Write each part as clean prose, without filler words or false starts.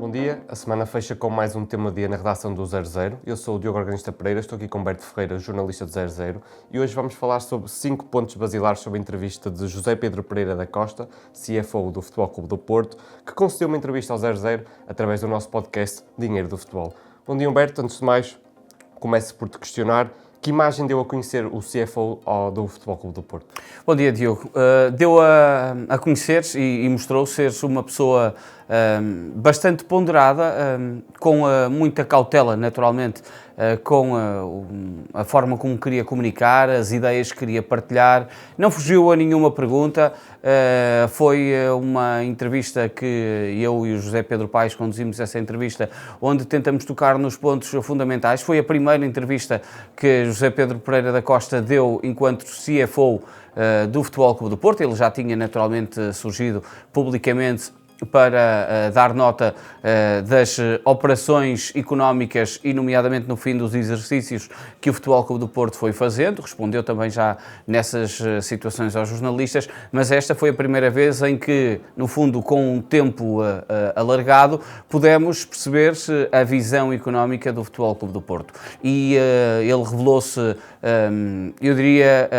Bom dia, a semana fecha com mais um tema dia na redação do 00. Eu sou o Diogo Organista Pereira, estou aqui com Humberto Ferreira, jornalista do 00, e hoje vamos falar sobre 5 pontos basilares sobre a entrevista de José Pedro Pereira da Costa, CFO do Futebol Clube do Porto, que concedeu uma entrevista ao 00 através do nosso podcast Dinheiro do Futebol. Bom dia, Humberto. Antes de mais, começo por te questionar. Que imagem deu a conhecer o CFO do Futebol Clube do Porto? Bom dia, Diogo. Deu a conhecer e mostrou ser uma pessoa bastante ponderada, com muita cautela, naturalmente, com a forma como queria comunicar, as ideias que queria partilhar. Não fugiu a nenhuma pergunta. Foi uma entrevista que eu e o José Pedro Paes conduzimos essa entrevista, onde tentamos tocar nos pontos fundamentais. Foi a primeira entrevista que José Pedro Pereira da Costa deu enquanto CFO do Futebol Clube do Porto. Ele já tinha naturalmente surgido publicamente para dar nota das operações económicas e nomeadamente no fim dos exercícios que o Futebol Clube do Porto foi fazendo. Respondeu também já nessas situações aos jornalistas, mas esta foi a primeira vez em que, no fundo, com um tempo alargado, pudemos perceber a visão económica do Futebol Clube do Porto. E ele revelou-se, eu diria,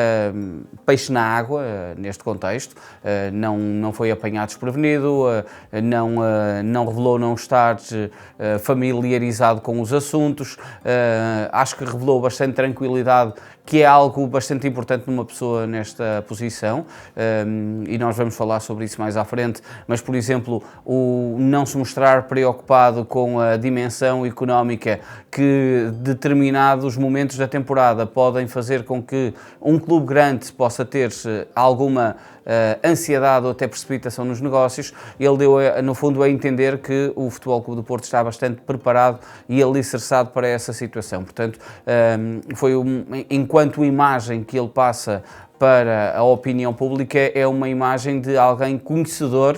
peixe na água neste contexto. Não foi apanhado desprevenido, não revelou não estar familiarizado com os assuntos. Acho que revelou bastante tranquilidade, que é algo bastante importante numa pessoa nesta posição, e nós vamos falar sobre isso mais à frente, mas, por exemplo, o não se mostrar preocupado com a dimensão económica que determinados momentos da temporada podem fazer com que um clube grande possa ter alguma ansiedade ou até precipitação nos negócios. Ele deu, no fundo, a entender que o Futebol Clube do Porto está bastante preparado e alicerçado para essa situação. Portanto, foi enquanto imagem que ele passa para a opinião pública, é uma imagem de alguém conhecedor,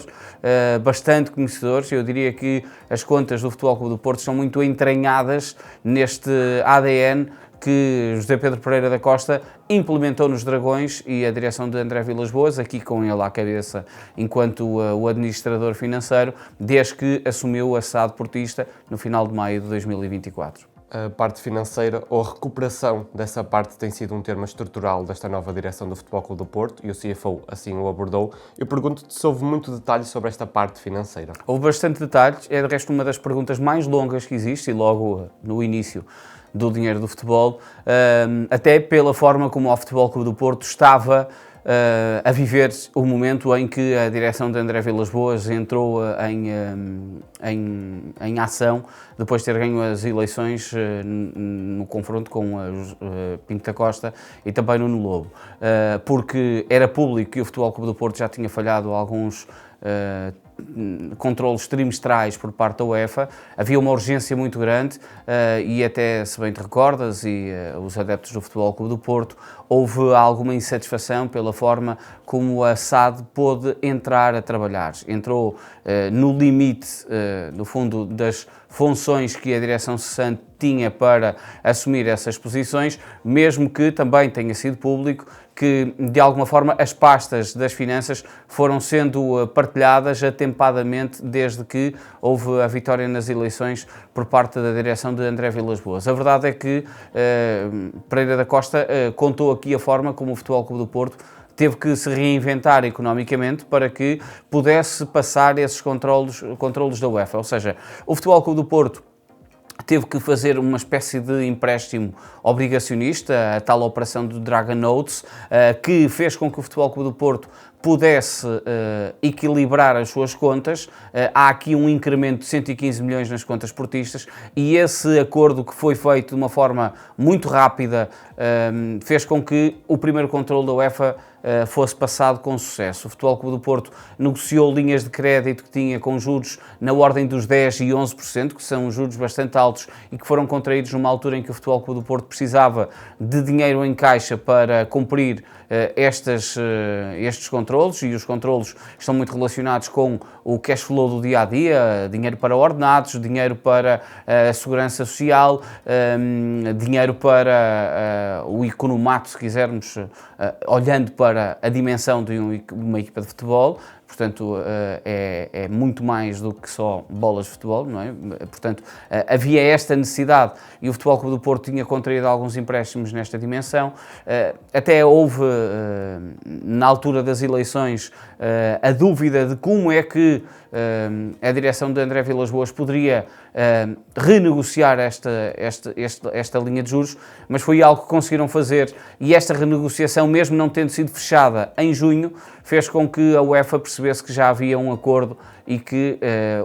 bastante conhecedor. Eu diria que as contas do Futebol Clube do Porto são muito entranhadas neste ADN que José Pedro Pereira da Costa implementou nos Dragões, e a direção de André Vilas-Boas, aqui com ele à cabeça enquanto o administrador financeiro, desde que assumiu a SAD Portista no final de maio de 2024. A parte financeira ou a recuperação dessa parte tem sido um termo estrutural desta nova direção do Futebol Clube do Porto, e o CFO assim o abordou. Eu pergunto-te se houve muito detalhe sobre esta parte financeira. Houve bastante detalhes, é de resto uma das perguntas mais longas que existe, e logo no início do Dinheiro do Futebol, até pela forma como o Futebol Clube do Porto estava a viver o momento em que a direção de André Vilas-Boas entrou em ação, depois de ter ganho as eleições no confronto com Pinto da Costa e também Nuno Lobo, porque era público que o Futebol Clube do Porto já tinha falhado alguns controlos trimestrais por parte da UEFA. Havia uma urgência muito grande, e até, se bem te recordas, e os adeptos do Futebol Clube do Porto, houve alguma insatisfação pela forma como a SAD pôde entrar a trabalhar. Entrou no limite, no fundo, das funções que a direção cessante tinha para assumir essas posições, mesmo que também tenha sido público que, de alguma forma, as pastas das finanças foram sendo partilhadas atempadamente desde que houve a vitória nas eleições por parte da direção de André Vilas-Boas. A verdade é que Pereira da Costa contou aqui a forma como o Futebol Clube do Porto teve que se reinventar economicamente para que pudesse passar esses controlos da UEFA. Ou seja, o Futebol Clube do Porto teve que fazer uma espécie de empréstimo obrigacionista, a tal operação do Dragon Notes, que fez com que o Futebol Clube do Porto pudesse equilibrar as suas contas. Há aqui um incremento de 115 milhões nas contas portistas, e esse acordo, que foi feito de uma forma muito rápida, fez com que o primeiro controle da UEFA fosse passado com sucesso. O Futebol Clube do Porto negociou linhas de crédito que tinha com juros na ordem dos 10% e 11%, que são juros bastante altos e que foram contraídos numa altura em que o Futebol Clube do Porto precisava de dinheiro em caixa para cumprir estes controlos, e os controlos estão muito relacionados com o cash flow do dia-a-dia, dinheiro para ordenados, dinheiro para a segurança social, dinheiro para o economato, se quisermos, olhando para a dimensão de uma equipa de futebol, portanto é muito mais do que só bolas de futebol, não é? Portanto, havia esta necessidade e o Futebol Clube do Porto tinha contraído alguns empréstimos nesta dimensão. Até houve, na altura das eleições, a dúvida de como é que a direção de André Vilas-Boas poderia renegociar esta linha de juros, mas foi algo que conseguiram fazer e esta renegociação, mesmo não tendo sido fechada em junho, fez com que a UEFA percebesse que já havia um acordo e que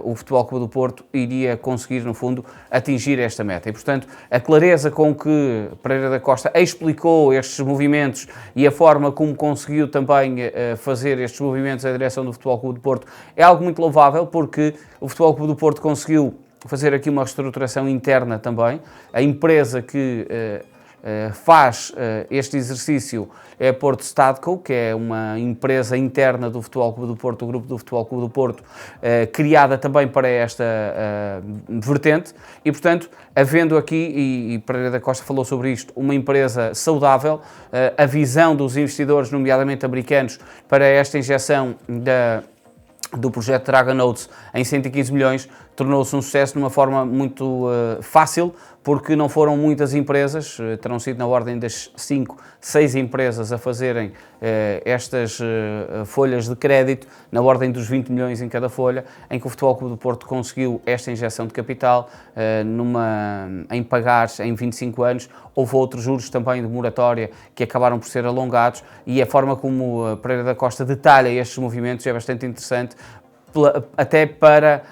o Futebol Clube do Porto iria conseguir, no fundo, atingir esta meta. E, portanto, a clareza com que Pereira da Costa explicou estes movimentos e a forma como conseguiu também fazer estes movimentos à direção do Futebol Clube do Porto é algo muito louvável, porque o Futebol Clube do Porto conseguiu fazer aqui uma reestruturação interna também. A empresa que faz este exercício é a Porto Stadco, que é uma empresa interna do Futebol Clube do Porto, do grupo do Futebol Clube do Porto, criada também para esta vertente e, portanto, havendo aqui, e Pereira da Costa falou sobre isto, uma empresa saudável, a visão dos investidores, nomeadamente americanos, para esta injeção do projeto Dragon Notes em 115 milhões, tornou-se um sucesso de uma forma muito fácil, porque não foram muitas empresas, terão sido na ordem das 5, 6 empresas a fazerem estas folhas de crédito, na ordem dos 20 milhões em cada folha, em que o Futebol Clube do Porto conseguiu esta injeção de capital em pagares em 25 anos. Houve outros juros também de moratória que acabaram por ser alongados e a forma como Pereira da Costa detalha estes movimentos é bastante interessante, até para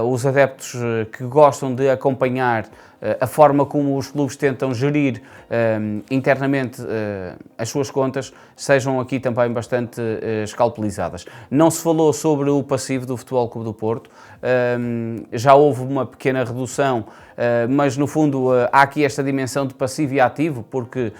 os adeptos que gostam de acompanhar a forma como os clubes tentam gerir internamente as suas contas, sejam aqui também bastante escalpelizadas. Não se falou sobre o passivo do Futebol Clube do Porto, já houve uma pequena redução, mas no fundo há aqui esta dimensão de passivo e ativo, porque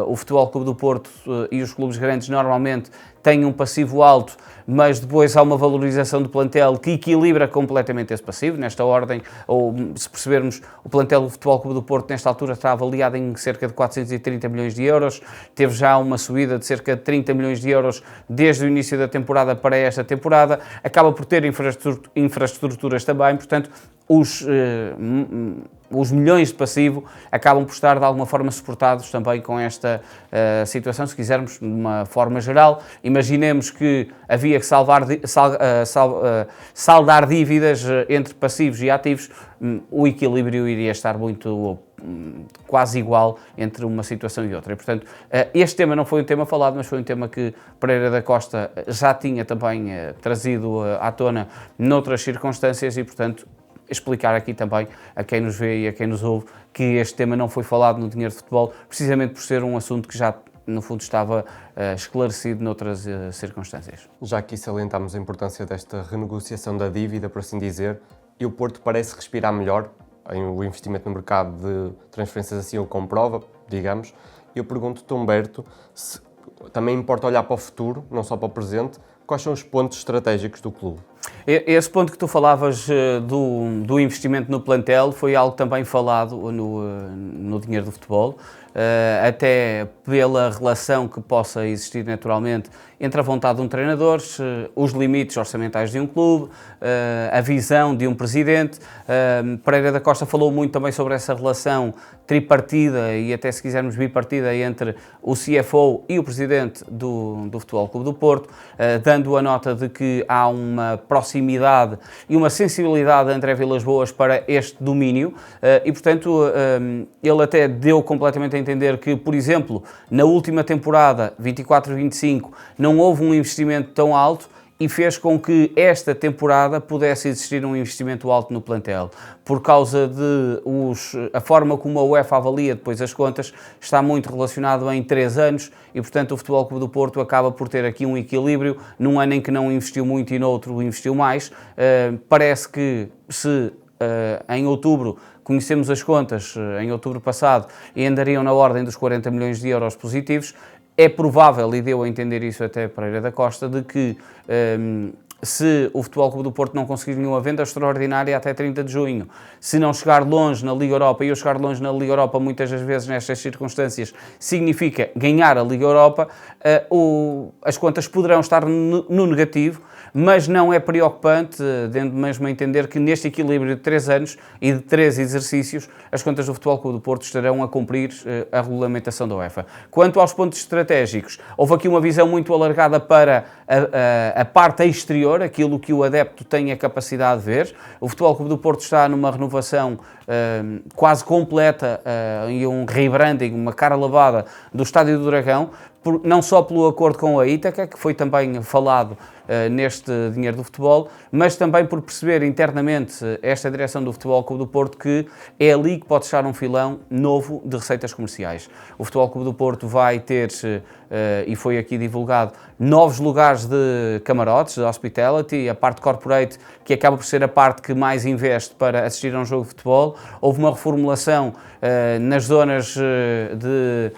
o Futebol Clube do Porto e os clubes grandes normalmente têm um passivo alto, mas depois há uma valorização do plantel que equilibra completamente esse passivo. Nesta ordem, ou se percebermos, o plantel do Futebol Clube do Porto nesta altura está avaliado em cerca de 430 milhões de euros, teve já uma subida de cerca de 30 milhões de euros desde o início da temporada para esta temporada, acaba por ter infraestruturas também, portanto, os milhões de passivo acabam por estar de alguma forma suportados também com esta situação, se quisermos, de uma forma geral. Imaginemos que havia que saldar dívidas entre passivos e ativos, o equilíbrio iria estar quase igual entre uma situação e outra. E, portanto, este tema não foi um tema falado, mas foi um tema que Pereira da Costa já tinha também trazido à tona noutras circunstâncias e, portanto, explicar aqui também a quem nos vê e a quem nos ouve que este tema não foi falado no Dinheiro de Futebol, precisamente por ser um assunto que já, no fundo, estava esclarecido noutras circunstâncias. Já aqui salientámos a importância desta renegociação da dívida, por assim dizer, e o Porto parece respirar melhor, o investimento no mercado de transferências assim o comprova, digamos. Eu pergunto-te, Humberto, se também importa olhar para o futuro, não só para o presente, quais são os pontos estratégicos do clube? Esse ponto que tu falavas do investimento no plantel foi algo também falado no Dinheiro do Futebol, até pela relação que possa existir naturalmente entre a vontade de um treinador, os limites orçamentais de um clube, a visão de um presidente. Pereira da Costa falou muito também sobre essa relação tripartida e até, se quisermos, bipartida entre o CFO e o presidente do Futebol Clube do Porto, dando a nota de que há uma proximidade e uma sensibilidade de André Vilas-Boas para este domínio e, portanto, ele até deu completamente a entender que, por exemplo, na última temporada, 24-25, não houve um investimento tão alto e fez com que esta temporada pudesse existir um investimento alto no plantel. Por causa de a forma como a UEFA avalia depois as contas, está muito relacionado em 3 anos e, portanto, o Futebol Clube do Porto acaba por ter aqui um equilíbrio, num ano em que não investiu muito e no outro investiu mais. Parece que se em outubro conhecemos as contas, em outubro passado, e andariam na ordem dos 40 milhões de euros positivos. É provável, e deu a entender isso até Pereira da Costa, de que se o Futebol Clube do Porto não conseguir nenhuma venda extraordinária até 30 de junho, se não chegar longe na Liga Europa, e eu chegar longe na Liga Europa muitas das vezes nestas circunstâncias significa ganhar a Liga Europa, as contas poderão estar no negativo, mas não é preocupante, dando mesmo a entender que neste equilíbrio de 3 anos e de 3 exercícios, as contas do Futebol Clube do Porto estarão a cumprir a regulamentação da UEFA. Quanto aos pontos estratégicos, houve aqui uma visão muito alargada para a parte exterior, aquilo que o adepto tem a capacidade de ver. O Futebol Clube do Porto está numa renovação quase completa e um rebranding, uma cara lavada do Estádio do Dragão, não só pelo acordo com a Ítaca, que foi também falado neste Dinheiro do Futebol, mas também por perceber internamente esta direção do Futebol Clube do Porto que é ali que pode estar um filão novo de receitas comerciais. O Futebol Clube do Porto vai ter, e foi aqui divulgado, novos lugares de camarotes, de hospitality, a parte corporate, que acaba por ser a parte que mais investe para assistir a um jogo de futebol. Houve uma reformulação nas zonas de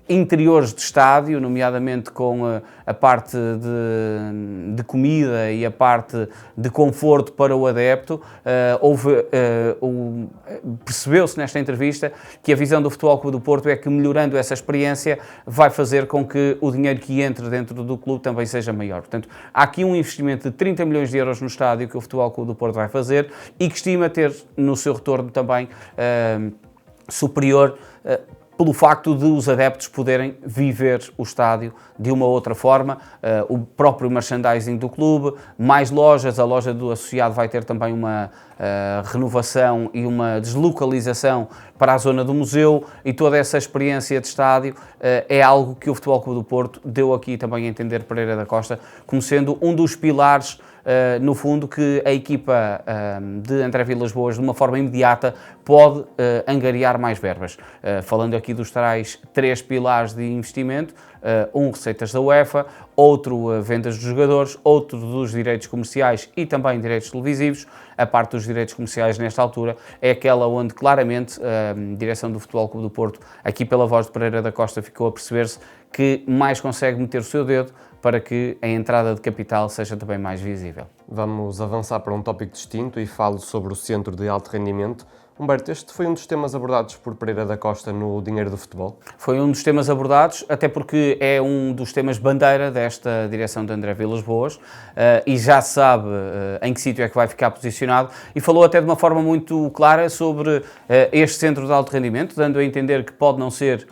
interiores de estádio, nomeadamente com a parte de comida e a parte de conforto para o adepto. Percebeu-se nesta entrevista que a visão do Futebol Clube do Porto é que, melhorando essa experiência, vai fazer com que o dinheiro que entre dentro do clube também seja maior. Portanto, há aqui um investimento de 30 milhões de euros no estádio que o Futebol Clube do Porto vai fazer e que estima ter no seu retorno também superior pelo facto de os adeptos poderem viver o estádio de uma outra forma, o próprio merchandising do clube, mais lojas, a loja do associado vai ter também uma renovação e uma deslocalização para a zona do museu, e toda essa experiência de estádio é algo que o Futebol Clube do Porto deu aqui também a entender, Pereira da Costa, como sendo um dos pilares no fundo, que a equipa de André Vilas-Boas, de uma forma imediata, pode angariar mais verbas. Falando aqui dos tais 3 pilares de investimento, receitas da UEFA, outro vendas dos jogadores, outro dos direitos comerciais e também direitos televisivos. A parte dos direitos comerciais nesta altura é aquela onde claramente a direção do Futebol Clube do Porto, aqui pela voz de Pereira da Costa, ficou a perceber-se que mais consegue meter o seu dedo para que a entrada de capital seja também mais visível. Vamos avançar para um tópico distinto e falo sobre o Centro de Alto Rendimento. Humberto, este foi um dos temas abordados por Pereira da Costa no Dinheiro do Futebol? Foi um dos temas abordados, até porque é um dos temas bandeira desta direção de André Vilas-Boas e já se sabe em que sítio é que vai ficar posicionado, e falou até de uma forma muito clara sobre este Centro de Alto Rendimento, dando a entender que pode não ser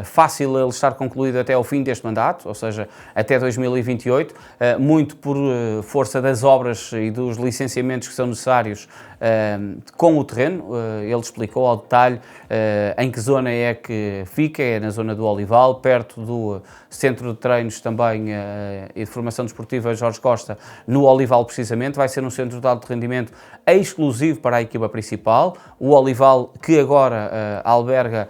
fácil ele estar concluído até ao fim deste mandato, ou seja, até 2028, muito por força das obras e dos licenciamentos que são necessários com o terreno. Ele explicou ao detalhe em que zona é que fica, é na zona do Olival, perto do Centro de Treinos também e de Formação Desportiva Jorge Costa, no Olival precisamente. Vai ser um centro de alto rendimento exclusivo para a equipa principal, o Olival que agora alberga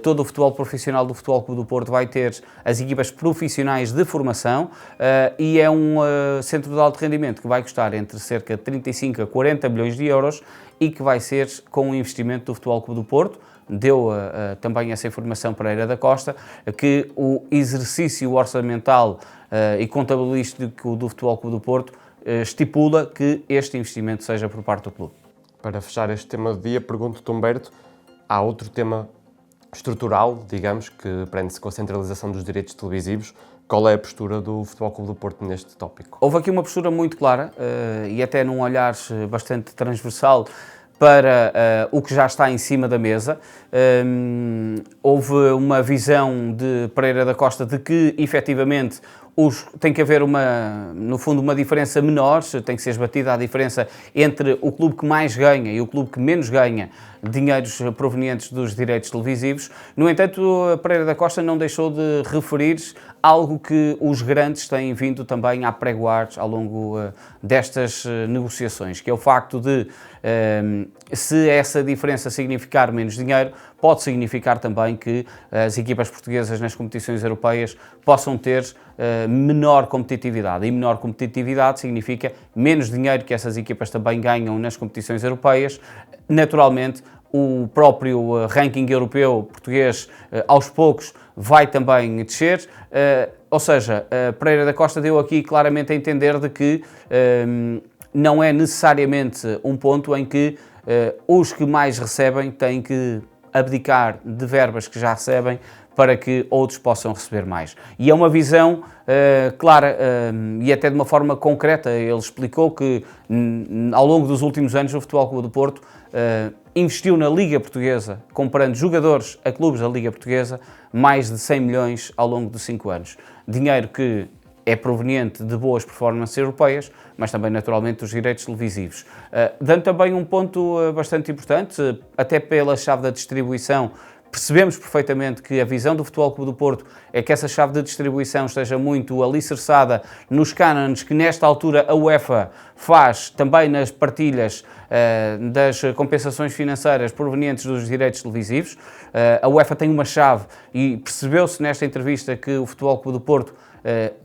todo o futebol profissional do Futebol Clube do Porto, vai ter as equipas profissionais de formação e é um centro de alto rendimento que vai custar entre cerca de 35 a 40 milhões de euros e que vai ser com o investimento do Futebol Clube do Porto. Deu também essa informação Pereira da Costa, que o exercício orçamental e contabilístico do Futebol Clube do Porto estipula que este investimento seja por parte do clube. Para fechar este tema do dia, pergunto-te, Humberto, há outro tema estrutural, digamos, que prende-se com a centralização dos direitos televisivos. Qual é a postura do Futebol Clube do Porto neste tópico? Houve aqui uma postura muito clara e até num olhar bastante transversal para o que já está em cima da mesa. Houve uma visão de Pereira da Costa de que, efetivamente, tem que haver no fundo, uma diferença menor, tem que ser esbatida a diferença entre o clube que mais ganha e o clube que menos ganha dinheiros provenientes dos direitos televisivos. No entanto, Pereira da Costa não deixou de referir algo que os grandes têm vindo também a apregoar ao longo destas negociações, que é o facto de, se essa diferença significar menos dinheiro, pode significar também que as equipas portuguesas nas competições europeias possam ter menor competitividade. E menor competitividade significa menos dinheiro que essas equipas também ganham nas competições europeias. Naturalmente, o próprio ranking europeu português, aos poucos, vai também descer. Ou seja, Pereira da Costa deu aqui claramente a entender de que não é necessariamente um ponto em que os que mais recebem têm que abdicar de verbas que já recebem para que outros possam receber mais. E é uma visão clara e até de uma forma concreta. Ele explicou que ao longo dos últimos anos o Futebol Clube do Porto investiu na Liga Portuguesa, comprando jogadores a clubes da Liga Portuguesa, mais de 100 milhões ao longo de 5 anos. Dinheiro que é proveniente de boas performances europeias, mas também naturalmente dos direitos televisivos. Dando também um ponto bastante importante, até pela chave da distribuição. Percebemos perfeitamente que a visão do Futebol Clube do Porto é que essa chave de distribuição esteja muito alicerçada nos cânones que nesta altura a UEFA faz também nas partilhas das compensações financeiras provenientes dos direitos televisivos. A UEFA tem uma chave e percebeu-se nesta entrevista que o Futebol Clube do Porto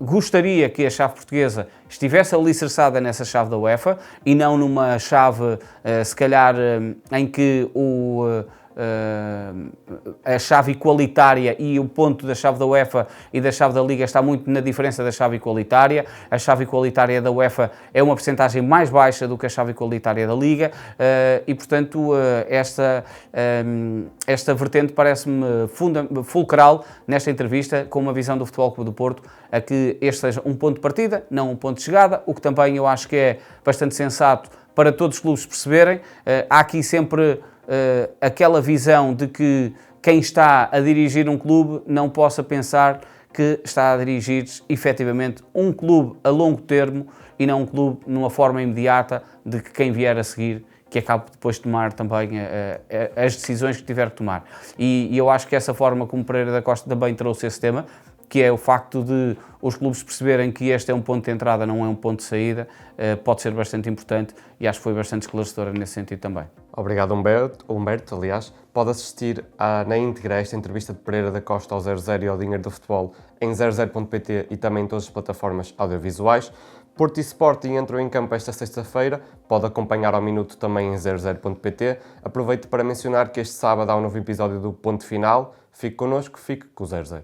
gostaria que a chave portuguesa estivesse alicerçada nessa chave da UEFA e não numa chave, se calhar, em que a chave igualitária e o ponto da chave da UEFA e da chave da Liga está muito na diferença da chave igualitária. A chave igualitária da UEFA é uma percentagem mais baixa do que a chave igualitária da Liga e, portanto, esta vertente parece-me fulcral nesta entrevista, com uma visão do Futebol Clube do Porto, a que este seja um ponto de partida, não um ponto de chegada, o que também eu acho que é bastante sensato para todos os clubes perceberem. Há aqui sempre aquela visão de que quem está a dirigir um clube não possa pensar que está a dirigir efetivamente um clube a longo termo e não um clube numa forma imediata de que quem vier a seguir que acabe depois de tomar também as decisões que tiver que tomar. E eu acho que essa forma como Pereira da Costa também trouxe esse tema, que é o facto de os clubes perceberem que este é um ponto de entrada, não é um ponto de saída, pode ser bastante importante e acho que foi bastante esclarecedora nesse sentido também. Obrigado, Humberto, aliás. Pode assistir na íntegra a esta entrevista de Pereira da Costa ao 00 e ao Dinheiro do Futebol em 00.pt e também em todas as plataformas audiovisuais. Porto e Sporting entram em campo esta sexta-feira, pode acompanhar ao minuto também em 00.pt. Aproveito para mencionar que este sábado há um novo episódio do Ponto Final. Fique connosco, fique com o 00.